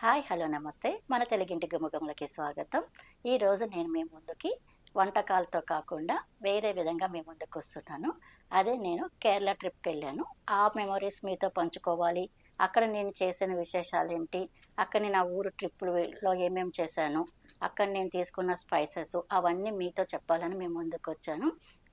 Hi hello నమస్తే మన తెలుగింటి గుమ్మగుమ్మలకి స్వాగతం. ఈరోజు నేను మీ ముందుకి వంటకాలతో కాకుండా వేరే విధంగా మీ ముందుకు వస్తున్నాను. అదే నేను కేరళ ట్రిప్కి వెళ్ళాను. ఆ మెమొరీస్ మీతో పంచుకోవాలి. అక్కడ నేను చేసిన విశేషాలేంటి, అక్కడ నేను ఆ ఊరు ట్రిప్పులో ఏమేమి చేశాను, అక్కడ నేను తీసుకున్న స్పైసెస్ అవన్నీ మీతో చెప్పాలని మీ ముందుకు వచ్చాను.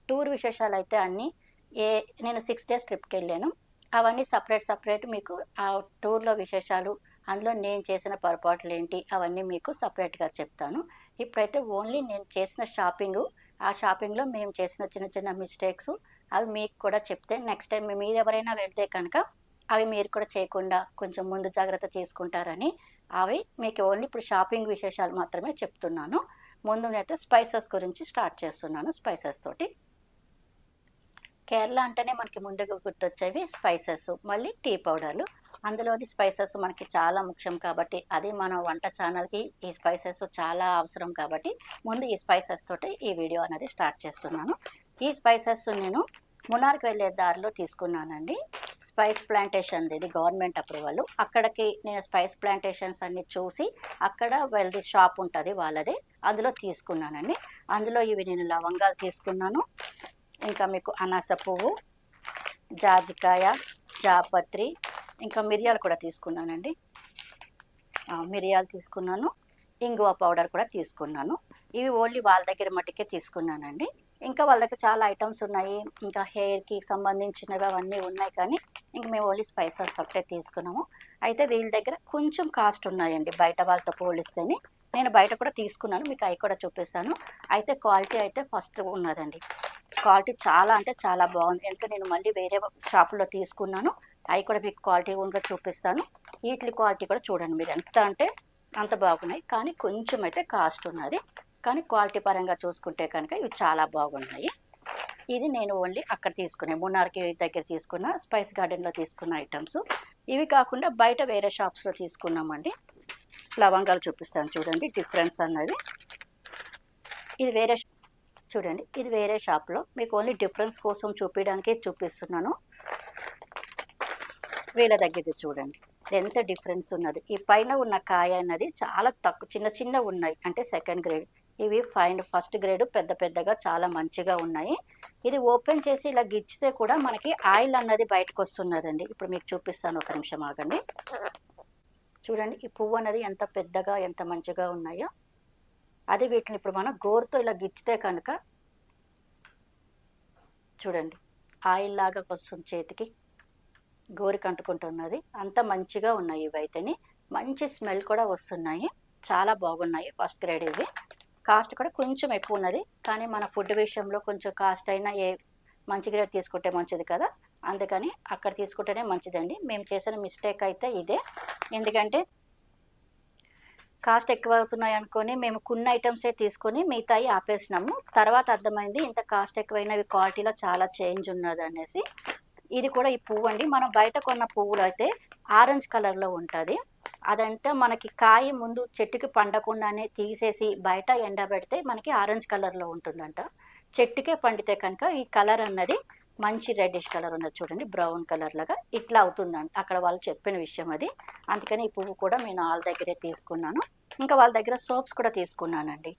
టూర్ విశేషాలు అయితే అన్నీ ఏ నేను 6 డేస్ ట్రిప్కి వెళ్ళాను. అవన్నీ సపరేట్ సపరేట్ మీకు ఆ టూర్లో విశేషాలు, అందులో నేను చేసిన పొరపాట్లేంటి అవన్నీ మీకు సపరేట్‌గా చెప్తాను. ఇప్పుడైతే ఓన్లీ నేను చేసిన షాపింగు, ఆ షాపింగ్‌లో మేము చేసిన చిన్న చిన్న మిస్టేక్సు అవి మీకు కూడా చెప్తే నెక్స్ట్ టైమ్ మీరెవరైనా వెళ్తే కనుక అవి మీరు కూడా చేయకుండా కొంచెం ముందు జాగ్రత్త తీసుకుంటారని అవి మీకు ఓన్లీ ఇప్పుడు షాపింగ్ విశేషాలు మాత్రమే చెప్తున్నాను. ముందునైతే స్పైసెస్ గురించి స్టార్ట్ చేస్తున్నాను స్పైసెస్ తోటి. కేరళ అంటేనే మనకి ముందుగా గుర్తొచ్చేవి స్పైసెస్, మళ్ళీ టీ పౌడర్లు. అందులోని స్పైసెస్ మనకి చాలా ముఖ్యం కాబట్టి, అది మన వంట ఛానల్‌కి ఈ స్పైసెస్ చాలా అవసరం కాబట్టి, ముందు ఈ స్పైసెస్ తోటి ఈ వీడియో అనేది స్టార్ట్ చేస్తున్నాను. ఈ స్పైసెస్ నేను మున్నార్‌కి వెళ్ళే దారిలో తీసుకున్నానండి. స్పైస్ ప్లాంటేషన్‌ది ఇది గవర్నమెంట్ అప్రూవల్. అక్కడికి నేను స్పైస్ ప్లాంటేషన్స్ అన్నీ చూసి, అక్కడ వీళ్ళది షాప్ ఉంటది వాళ్ళది. అందులో తీసుకున్నానండి. అందులో ఇవి నేను లవంగాలు తీసుకున్నాను. ఇంకా మీకు అనాస పువ్వు, జాజికాయ, జాపత్రి, ఇంకా మిరియాలు కూడా తీసుకున్నానండి. మిరియాలు తీసుకున్నాను. ఇంగువ పౌడర్ కూడా తీసుకున్నాను. ఇవి ఓన్లీ వాళ్ళ దగ్గర మట్టుకే తీసుకున్నానండి. ఇంకా వాళ్ళ దగ్గర చాలా ఐటమ్స్ ఉన్నాయి. ఇంకా హెయిర్‌కి సంబంధించినవి అవన్నీ ఉన్నాయి కానీ, ఇంక మేము ఓన్లీ స్పైసెస్ ఒకటే తీసుకున్నాము. అయితే వీళ్ళ దగ్గర కొంచెం కాస్ట్ ఉన్నాయండి బయట వాళ్ళతో పోలిస్తేనే. నేను బయట కూడా తీసుకున్నాను. మీకు అయి కూడా చూపిస్తాను. అయితే క్వాలిటీ అయితే ఫస్ట్ ఉన్నదండి. క్వాలిటీ చాలా అంటే చాలా బాగుంది. ఎందుకంటే నేను మళ్ళీ వేరే షాపులో తీసుకున్నాను. అవి కూడా మీకు క్వాలిటీ కూడా చూపిస్తాను. వీటి క్వాలిటీ కూడా చూడండి మీరు ఎంత అంటే అంత బాగున్నాయి. కానీ కొంచెం అయితే కాస్ట్ ఉన్నది. కానీ క్వాలిటీ పరంగా చూసుకుంటే కనుక ఇవి చాలా బాగున్నాయి. ఇది నేను ఓన్లీ అక్కడ తీసుకునే మున్నార్‌కి దగ్గర తీసుకున్న స్పైస్ గార్డెన్‌లో తీసుకున్న ఐటమ్స్. ఇవి కాకుండా బయట వేరే షాప్స్‌లో తీసుకున్నామండి. లవంగాలు చూపిస్తాను చూడండి డిఫరెన్స్ అన్నది. ఇది వేరే చూడండి ఇది వేరే షాప్‌లో మీకు ఓన్లీ డిఫరెన్స్ కోసం చూపియడానికే చూపిస్తున్నాను. వీళ్ళ దగ్గరది చూడండి. ఎంత డిఫరెన్స్ ఉన్నది. ఈ పైన ఉన్న కాయ అన్నది చాలా చిన్న చిన్నవున్నాయి. అంటే సెకండ్ గ్రేడ్. ఇవి ఫస్ట్ గ్రేడ్ పెద్ద పెద్దగా చాలా మంచిగా ఉన్నాయి. ఇది ఓపెన్ చేసి ఇలా గిచ్చితే కూడా మనకి ఆయిల్ అన్నది బయటకొస్తున్నదండి. ఇప్పుడు మీకు చూపిస్తాను ఒక నిమిషం ఆగండి. చూడండి ఈ పువ్వు అన్నది ఎంత పెద్దగా ఎంత మంచిగా ఉన్నాయో. అదే వీటిని ఇప్పుడు మనం గోరుతో ఇలా గిచ్చితే కనుక చూడండి ఆయిల్ లాగా వస్తుంది చేతికి. గోరుకి అంటుకుంటున్నది. అంత మంచిగా ఉన్నాయి ఇవైతేని. మంచి స్మెల్ కూడా వస్తున్నాయి. చాలా బాగున్నాయి ఫస్ట్ గ్రేడ్ ఇవి. కాస్ట్ కూడా కొంచెం ఎక్కువ ఉన్నది. కానీ మన ఫుడ్ విషయంలో కొంచెం కాస్ట్ అయినా మంచి గ్రేడ్ తీసుకుంటే మంచిది కదా! అందుకని అక్కడ తీసుకుంటేనే మంచిదండి. మేము చేసిన మిస్టేక్ అయితే ఇదే. ఎందుకంటే కాస్ట్ ఎక్కువ అవుతున్నాయి అనుకోని మేము కొన్ని ఐటమ్సే తీసుకొని మిగతాయి ఆపేసినాము. తర్వాత అర్థమైంది ఇంత కాస్ట్ ఎక్కువైనవి క్వాలిటీలో చాలా చేంజ్ ఉన్నదనేసి. ఇది కూడా ఈ పువ్వండి. మనం బయట కొన్న పువ్వులైతే ఆరెంజ్ కలర్‌లో ఉంటది. అదంటే మనకి కాయ ముందు చెట్టుకి పండకుండానే తీసేసి బయట ఎండబెడితే మనకి ఆరెంజ్ కలర్‌లో ఉంటుందంట. చెట్టుకే పండితే కనుక ఈ కలర్ అన్నది మంచి రెడ్డిష్ కలర్ ఉన్నది చూడండి. బ్రౌన్ కలర్ లాగా ఇట్లా అవుతుందంట. అక్కడ వాళ్ళు చెప్పిన విషయం అది. అందుకని ఈ పువ్వు కూడా నేను ఆళ్ళ దగ్గరే తీసుకున్నాను. ఇంకా వాళ్ళ దగ్గర సోప్స్ కూడా తీసుకున్నానండి.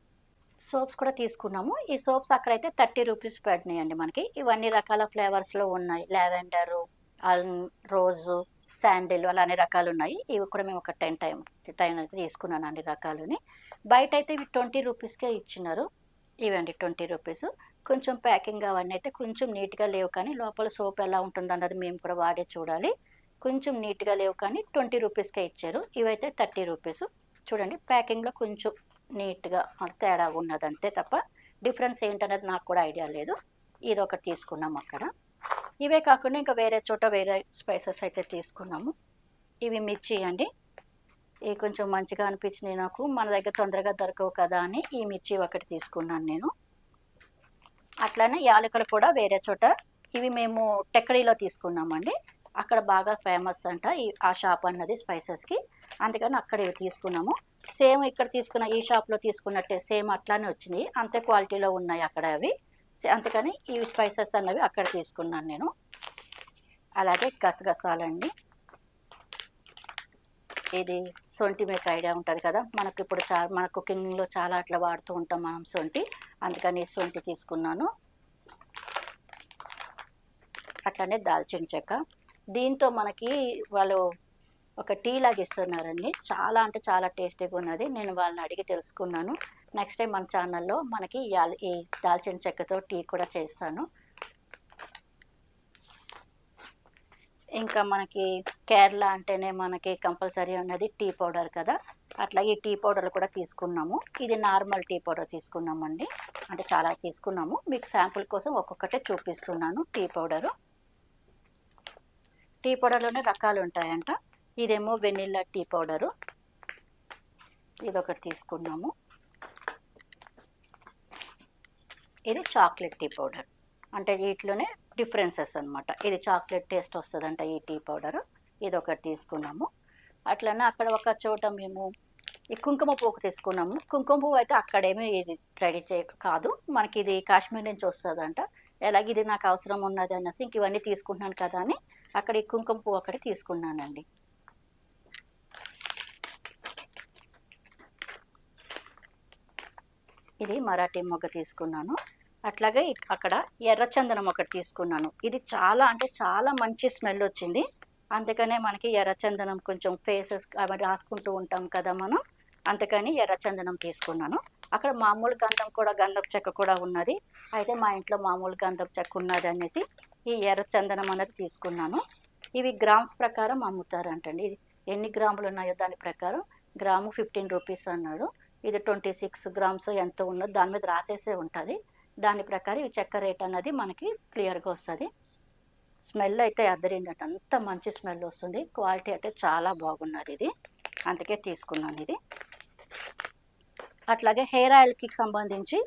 సోప్స్ కూడా తీసుకున్నాము. ఈ సోప్స్ అక్కడైతే 30 రూపీస్ పడినాయండి మనకి. ఇవన్నీ రకాల ఫ్లేవర్స్‌లో ఉన్నాయి. లావెండరు, అల్ రోజు, శాండిల్ అలా అన్ని రకాలున్నాయి. ఇవి కూడా మేము ఒక 10 అయితే తీసుకున్నాను అన్ని రకాలుని. బయటైతే ఇవి 20 రూపీస్‌కే ఇచ్చినారు. ఇవండి 20 రూపీసు. కొంచెం ప్యాకింగ్ అవన్నీ అయితే కొంచెం నీట్‌గా లేవు కానీ లోపల సోప్ ఎలా ఉంటుందన్నది మేము కూడా వాడే చూడాలి. కొంచెం నీట్‌గా లేవు కానీ 20 రూపీస్‌కే ఇచ్చారు. ఇవైతే 30 రూపీసు. చూడండి ప్యాకింగ్‌లో కొంచెం నీట్‌గా తేడా ఉన్నదంతే తప్ప డిఫరెన్స్ ఏంటనేది నాకు కూడా ఐడియా లేదు. ఇదొకటి తీసుకున్నాం అక్కడ. ఇవే కాకుండా ఇంకా వేరే చోట వేరే స్పైసెస్ అయితే తీసుకున్నాము. ఇవి మిర్చి అండి. ఇవి కొంచెం మంచిగా అనిపించినాయి నాకు. మన దగ్గర తొందరగా దొరకవు కదా అని ఈ మిర్చి ఒకటి తీసుకున్నాను నేను. అట్లనే యాలకులు కూడా వేరే చోట ఇవి మేము టెక్కడిలో తీసుకున్నామండి. అక్కడ బాగా ఫేమస్ అంట ఆ షాప్ అన్నది స్పైసెస్‌కి. అందుకని అక్కడ ఇవి తీసుకున్నాము. సేమ్ ఇక్కడ తీసుకున్న ఈ షాప్‌లో తీసుకున్నట్టే సేమ్ అట్లానే వచ్చినాయి. అంతే క్వాలిటీలో ఉన్నాయి అక్కడ అవి. అందుకని ఈ స్పైసెస్ అన్నవి అక్కడ తీసుకున్నాను నేను. అలాగే గసగసాలండి. ఇది సొంటి మీకు ఐడియా ఉంటుంది కదా, మనకు ఇప్పుడు మన కుకింగ్లో చాలా అట్లా వాడుతూ ఉంటాం మనం సొంటి, అందుకని సొంటి తీసుకున్నాను. అట్లనే దాల్చిన చెక్క. దీంతో మనకి వాళ్ళు ఒక టీ లాగా ఇస్తున్నారండి, చాలా అంటే చాలా టేస్టీగా ఉన్నది. నేను వాళ్ళని అడిగి తెలుసుకున్నాను. నెక్స్ట్ టైం మన ఛానల్లో మనకి ఈ దాల్చిన చెక్కతో టీ కూడా చేస్తాను. ఇంకా మనకి కేరళ అంటేనే మనకి కంపల్సరీ ఉన్నది టీ పౌడర్ కదా, అట్లాగే ఈ టీ పౌడర్ కూడా తీసుకున్నాము. ఇది నార్మల్ టీ పౌడర్ తీసుకున్నామండి, అంటే చాలా తీసుకున్నాము. మీకు శాంపుల్ కోసం ఒక్కొక్కటే చూపిస్తున్నాను. టీ పౌడర్లోనే రకాలు ఉంటాయంట. ఇదేమో వెనిల్లా టీ పౌడరు, ఇదొకటి తీసుకున్నాము. ఇది చాక్లెట్ టీ పౌడర్, అంటే వీటిలోనే డిఫరెన్సెస్ అనమాట. ఇది చాక్లెట్ టేస్ట్ వస్తుందంట ఈ టీ పౌడరు, ఇది ఒకటి తీసుకున్నాము. అట్లనే అక్కడ ఒక చోట మేము ఈ కుంకుమ పువ్వు తీసుకున్నాము. కుంకుమ పువ్వు అయితే అక్కడేమీ ఇది రెడీ కాదు, మనకి ఇది కాశ్మీర్ నుంచి వస్తుందంట. ఎలాగ ఇది నాకు అవసరం ఉన్నది అనేసి ఇంక ఇవన్నీ తీసుకుంటున్నాను కదా అని అక్కడ ఈ కుంకుమ పువ్వు ఒకటి తీసుకున్నానండి. ఇది మరాఠీ మొగ్గ తీసుకున్నాను. అట్లాగే అక్కడ ఎర్రచందనం ఒకటి తీసుకున్నాను. ఇది చాలా అంటే చాలా మంచి స్మెల్ వచ్చింది, అందుకనే మనకి ఎర్రచందనం కొంచెం ఫేసెస్ అవి రాసుకుంటూ ఉంటాం కదా మనం, అందుకని ఎర్రచందనం తీసుకున్నాను. అక్కడ మామూలు గంధపు చెక్క కూడా ఉన్నది, అయితే మా ఇంట్లో మామూలు గంధపు చెక్క ఉన్నది అనేసి ఈ ఎర్రచందనం అనేది తీసుకున్నాను. ఇవి గ్రామ్స్ ప్రకారం అమ్ముతారంటండి. ఇది ఎన్ని గ్రాములు ఉన్నాయో దాని ప్రకారం గ్రాము 15 రూపీస్ అన్నాడు. ఇది 26 గ్రామ్స్ ఎంతో ఉన్నది దాని మీద రాసేసే ఉంటుంది. దాని ప్రకారం ఈ చెక్క రేట్ అన్నది మనకి క్లియర్గా వస్తుంది. స్మెల్ అయితే అద్దరిందట, అంత మంచి స్మెల్ వస్తుంది. క్వాలిటీ అయితే చాలా బాగున్నది ఇది, అందుకే తీసుకున్నాను ఇది. అట్లాగే హెయిర్ ఆయిల్కి సంబంధించి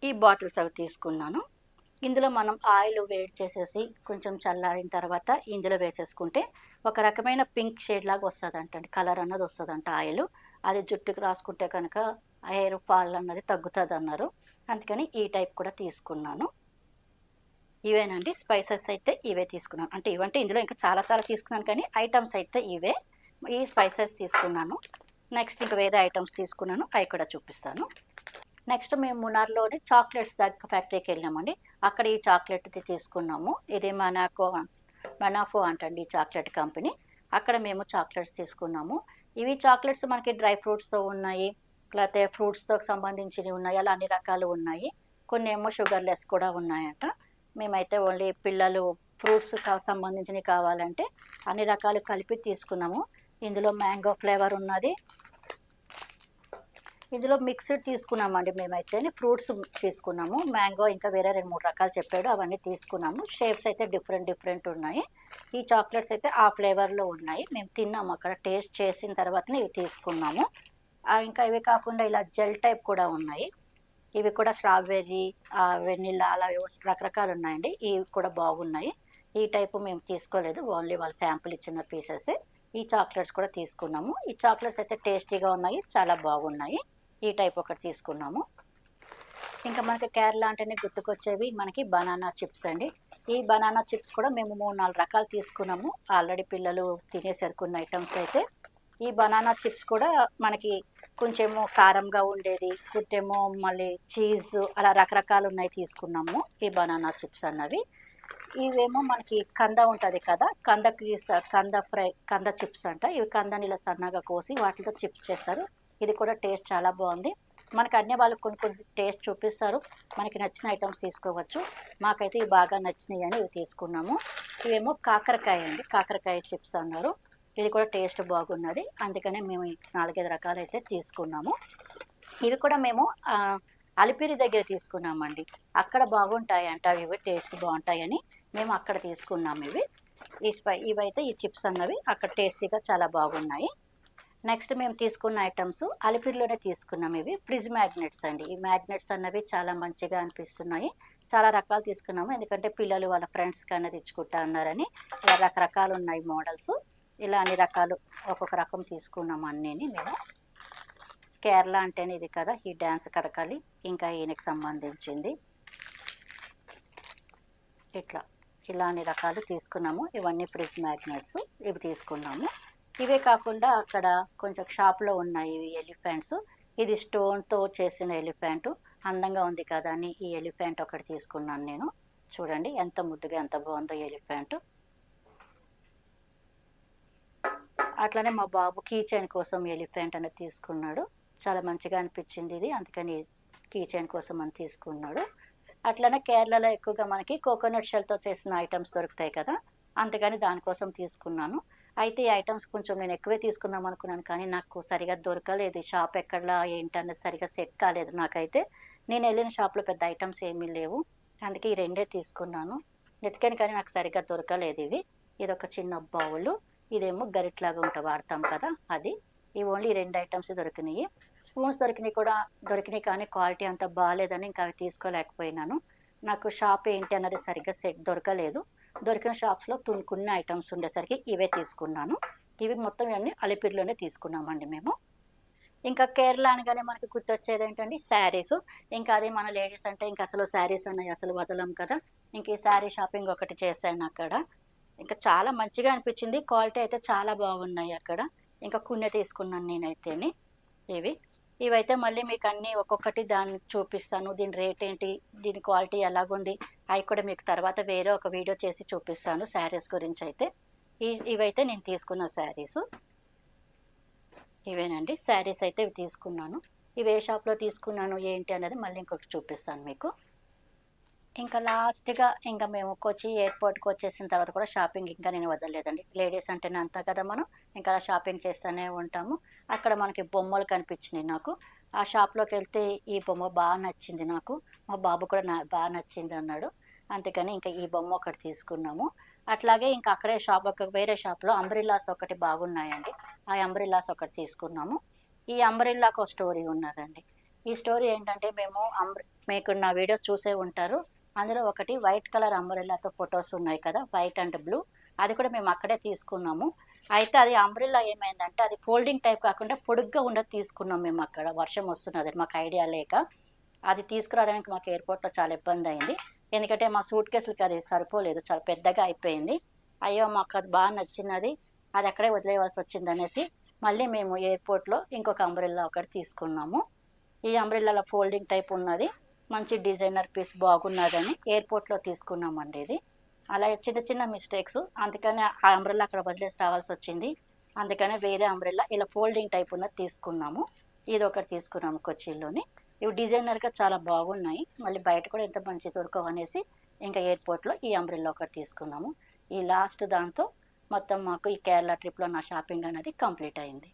ఈ బాటిల్స్ అవి తీసుకున్నాను. ఇందులో మనం ఆయిల్ వేడి చేసేసి కొంచెం చల్లారిన తర్వాత ఇందులో వేసేసుకుంటే ఒక రకమైన పింక్ షేడ్ లాగా వస్తుందంటండి, కలర్ అన్నది వస్తుందంట ఆయిల్. అది జుట్టుకు రాసుకుంటే కనుక హెయిర్ ఫాల్ అన్నది తగ్గుతుంది అన్నారు, అందుకని ఈ టైప్ కూడా తీసుకున్నాను. ఇవేనండి స్పైసెస్ అయితే ఇవే తీసుకున్నాను. అంటే ఇవంటే ఇందులో ఇంకా చాలా చాలా తీసుకున్నాను, కానీ ఐటమ్స్ అయితే ఇవే. ఈ స్పైసెస్ తీసుకున్నాను. నెక్స్ట్ ఇంకా వేరే ఐటమ్స్ తీసుకున్నాను, అవి కూడా చూపిస్తాను. నెక్స్ట్ మేము మునార్లోని చాక్లెట్స్ దగ్గర ఫ్యాక్టరీకి వెళ్ళామండి. అక్కడ ఈ చాక్లెట్ తీసుకున్నాము. ఇది మనాఫో అంటండి ఈ చాక్లెట్ కంపెనీ. అక్కడ మేము చాక్లెట్స్ తీసుకున్నాము. ఇవి చాక్లెట్స్ మనకి డ్రై ఫ్రూట్స్తో ఉన్నాయి, లేకపోతే ఫ్రూట్స్తో సంబంధించినవి ఉన్నాయి, అలా అన్ని రకాలు ఉన్నాయి. కొన్ని ఏమో షుగర్లెస్ కూడా ఉన్నాయంట. మేమైతే ఓన్లీ పిల్లలు ఫ్రూట్స్ సంబంధించినవి కావాలంటే అన్ని రకాలు కలిపి తీసుకున్నాము. ఇందులో మ్యాంగో ఫ్లేవర్ ఉన్నది, ఇందులో మిక్స్డ్ తీసుకున్నామండి. మేమైతే ఫ్రూట్స్ తీసుకున్నాము, మ్యాంగో ఇంకా వేరే 2-3 రకాలు చెప్పాడు, అవన్నీ తీసుకున్నాము. షేప్స్ అయితే డిఫరెంట్ ఉన్నాయి. ఈ చాక్లెట్స్ అయితే ఆ ఫ్లేవర్లో ఉన్నాయి. మేము తిన్నాము అక్కడ, టేస్ట్ చేసిన తర్వాతనే ఇవి తీసుకున్నాము. ఇంకా ఇవి కాకుండా ఇలా జెల్ టైప్ కూడా ఉన్నాయి. ఇవి కూడా స్ట్రాబెర్రీ, వెనిల్లా అలా రకరకాలు ఉన్నాయండి. ఇవి కూడా బాగున్నాయి. ఈ టైపు మేము తీసుకోలేదు, ఓన్లీ వాళ్ళు శాంపుల్ ఇచ్చిన పీసెస్. ఈ చాక్లెట్స్ కూడా తీసుకున్నాము. ఈ చాక్లెట్స్ అయితే టేస్టీగా ఉన్నాయి, చాలా బాగున్నాయి. ఈ టైప్ ఒకటి తీసుకున్నాము. ఇంకా మనకి కేరళ అంటేనే గుర్తుకొచ్చేవి మనకి బనానా చిప్స్ అండి. ఈ బనానా చిప్స్ కూడా మేము 3-4 రకాలు తీసుకున్నాము. ఆల్రెడీ పిల్లలు తినేసరుకున్న ఐటమ్స్ అయితే. ఈ బనానా చిప్స్ కూడా మనకి కొంచెము కారంగా ఉండేది, కొంచెమో మళ్ళీ చీజ్ అలా రకరకాలు ఉన్నాయి తీసుకున్నాము ఈ బనానా చిప్స్ అన్నవి. ఇవేమో మనకి కంద ఉంటుంది కదా, కంద చిప్స్ అంట. ఇవి కందని ఇలా సన్నగా కోసి వాటితో చిప్స్ చేస్తారు. ఇది కూడా టేస్ట్ చాలా బాగుంది. మనకి అన్ని వాళ్ళు కొన్ని టేస్ట్ చూపిస్తారు, మనకి నచ్చిన ఐటమ్స్ తీసుకోవచ్చు. మాకైతే ఇవి బాగా నచ్చినాయి అని ఇవి తీసుకున్నాము. ఇవేమో కాకరకాయ అండి, కాకరకాయ చిప్స్ అన్నారు. ఇది కూడా టేస్ట్ బాగున్నది, అందుకనే మేము 4-5 రకాలు అయితే తీసుకున్నాము. ఇవి కూడా మేము అలిపిరి దగ్గర తీసుకున్నామండి. అక్కడ బాగుంటాయంట, ఇవి టేస్ట్ బాగుంటాయని మేము అక్కడ తీసుకున్నాము. ఇవైతే ఈ చిప్స్ అన్నవి అక్కడ టేస్టీగా చాలా బాగున్నాయి. నెక్స్ట్ మేము తీసుకున్న ఐటమ్స్ అలిపిరిలోనే తీసుకున్నాం. ఇవి ఫ్రిడ్జ్ మ్యాగ్నెట్స్ అండి. ఈ మ్యాగ్నెట్స్ అన్నవి చాలా మంచిగా అనిపిస్తున్నాయి. చాలా రకాలు తీసుకున్నాము, ఎందుకంటే పిల్లలు వాళ్ళ ఫ్రెండ్స్కి అనేది తెచ్చుకుంటా అన్నారని. ఇలా రకరకాలు ఉన్నాయి మోడల్స్, ఇలా అన్ని రకాలు ఒక్కొక్క రకం తీసుకున్నాము అన్నీని మేము. కేరళ అంటేనే ఇది కదా, ఈ డ్యాన్స్ కథకళి, ఇంకా ఈయనకి సంబంధించింది. ఇలా అన్ని రకాలు తీసుకున్నాము. ఇవన్నీ ఫ్రిడ్జ్ మ్యాగ్నెట్స్, ఇవి తీసుకున్నాము. ఇవే కాకుండా అక్కడ కొంచెం షాప్లో ఉన్నాయి ఇవి ఎలిఫెంట్స్. ఇది స్టోన్తో చేసిన ఎలిఫెంట్ అందంగా ఉంది కదా అని ఈ ఎలిఫెంట్ ఒకటి తీసుకున్నాను నేను. చూడండి ఎంత ముద్దుగా ఎంత బాగుందో ఎలిఫెంట్. అట్లనే మా బాబు కీ చైన్ కోసం ఎలిఫెంట్ అనేది తీసుకున్నాడు. చాలా మంచిగా అనిపించింది ఇది, అందుకని కీ చైన్ కోసం అని తీసుకున్నాడు. అట్లనే కేరళలో ఎక్కువగా మనకి కోకోనట్ షెల్తో చేసిన ఐటమ్స్ దొరుకుతాయి కదా, అందుకని దానికోసం తీసుకున్నాను. అయితే ఈ ఐటమ్స్ కొంచెం నేను ఎక్కువే తీసుకుందాం అనుకున్నాను, కానీ నాకు సరిగా దొరకలేదు. షాప్ ఎక్కడ ఏంటనేది సరిగా సెట్ కాలేదు నాకైతే. నేను వెళ్ళిన షాప్లో పెద్ద ఐటమ్స్ ఏమీ లేవు, అందుకే ఈ రెండే తీసుకున్నాను. వెతికాను కానీ నాకు సరిగ్గా దొరకలేదు ఇవి. ఇదొక చిన్న బౌలు, ఇదేమో గరిట్లాగా వాడతాం కదా అది. ఇవి ఓన్లీ 2 ఐటమ్స్ దొరికినాయి. స్పూన్స్ దొరికినాయి కానీ క్వాలిటీ అంత బాగాలేదని ఇంకా అవి తీసుకోలేకపోయినాను. నాకు షాప్ ఏంటి అన్నది సరిగ్గా సెట్ దొరకలేదు. దొరికిన షాప్స్లో కొన్ని ఐటమ్స్ ఉండేసరికి ఇవే తీసుకున్నాను. ఇవి మొత్తం ఇవన్నీ అలిపిరిలోనే తీసుకున్నామండి మేము. ఇంకా కేరళ అనగానే మనకి గుర్తొచ్చేది ఏంటండి, శారీస్. ఇంకా అదే మన లేడీస్ అంటే ఇంకా అసలు శారీస్ అన్నవి అసలు వదలం కదా. ఇంక ఈ శారీ షాపింగ్ ఒకటి చేశాను అక్కడ. ఇంకా చాలా మంచిగా అనిపించింది, క్వాలిటీ అయితే చాలా బాగున్నాయి అక్కడ. ఇంకా కొన్ని తీసుకున్నాను నేనైతేని ఇవి. ఇవైతే మళ్ళీ మీకు అన్నీ ఒక్కొక్కటి దాన్ని చూపిస్తాను. దీని రేట్ ఏంటి, దీని క్వాలిటీ ఎలాగుంది, అవి కూడా మీకు తర్వాత వేరే ఒక వీడియో చేసి చూపిస్తాను శారీస్ గురించి అయితే. ఇవైతే నేను తీసుకున్న శారీస్ ఇవేనండి. శారీస్ అయితే ఇవి తీసుకున్నాను. ఇవి ఏ షాప్లో తీసుకున్నాను ఏంటి అనేది మళ్ళీ ఇంకొకటి చూపిస్తాను మీకు. ఇంకా లాస్ట్‌గా ఇంకా మేము కొచ్చి ఎయిర్‌పోర్ట్‌కి వచ్చేసిన తర్వాత కూడా షాపింగ్ ఇంకా నేను వదలలేదండి. లేడీస్ అంటేనే అంతా కదా మనం, ఇంకా అలా షాపింగ్ చేస్తూనే ఉంటాము. అక్కడ మనకి బొమ్మలు కనిపించినాయి నాకు. ఆ షాప్‌లోకెళ్తే ఈ బొమ్మ నచ్చింది నాకు. మా బాబు కూడా బాగా నచ్చిందన్నాడు. అందుకని ఇంకా ఈ బొమ్మ ఒకటి తీసుకున్నాము. అట్లాగే ఇంకా అక్కడే వేరే షాప్‌లో అంబ్రెల్లాస్ ఒకటి బాగున్నాయండి. ఆ అంబ్రెల్లాస్ ఒకటి తీసుకున్నాము. ఈ అంబ్రెల్లాకి ఒక స్టోరీ ఉన్నదండి. ఈ స్టోరీ ఏంటంటే మీకు నా వీడియోస్ చూసే ఉంటారు. అందులో ఒకటి వైట్ కలర్ అంబ్రెల్లాతో ఫోటోస్ ఉన్నాయి కదా, వైట్ అండ్ బ్లూ. అది కూడా మేము అక్కడే తీసుకున్నాము. అయితే అది అంబ్రెల్లా ఏమైందంటే అది ఫోల్డింగ్ టైప్ కాకుండా పొడుగ్గా ఉన్నది తీసుకున్నాం మేము అక్కడ. వర్షం వస్తున్నది మాకు ఐడియా లేక. అది తీసుకురావడానికి మాకు ఎయిర్‌పోర్ట్‌లో చాలా ఇబ్బందయింది. ఎందుకంటే మా సూట్ కేసులకి అది సరిపోలేదు, చాలా పెద్దగా అయిపోయింది. అయ్యో! మాకు అది నచ్చినది. అది అక్కడే వదిలేయవలసి వచ్చిందనేసి మళ్ళీ మేము ఎయిర్‌పోర్ట్‌లో ఇంకొక అంబ్రెల్లా ఒకటి తీసుకున్నాము. ఈ అంబ్రెల్లాలో ఫోల్డింగ్ టైప్ ఉన్నది. మంచి డిజైనర్ పీస్ బాగున్నదని ఎయిర్‌పోర్ట్‌లో తీసుకున్నామండి ఇది. అలా చిన్న చిన్న మిస్టేక్స్. అందుకని ఆ అంబ్రెల్లా అక్కడ వదిలేసి రావాల్సొచ్చింది. అందుకని వేరే అంబ్రెల్లా ఇలా ఫోల్డింగ్ టైప్ ఉన్నది తీసుకున్నాము. ఇదొకటి తీసుకున్నాము కొచ్చిన్‌లోని. ఇవి డిజైనర్‌గా చాలా బాగున్నాయి. మళ్ళీ బయట కూడా ఇంత మంచివి దొరకవనేసి ఇంకా ఎయిర్‌పోర్ట్‌లో ఈ అంబ్రెల్లా ఒకటి తీసుకున్నాము. ఈ లాస్ట్ దాంతో మొత్తం మాకు ఈ కేరళ ట్రిప్‌లో నా షాపింగ్ అనేది కంప్లీట్ అయింది.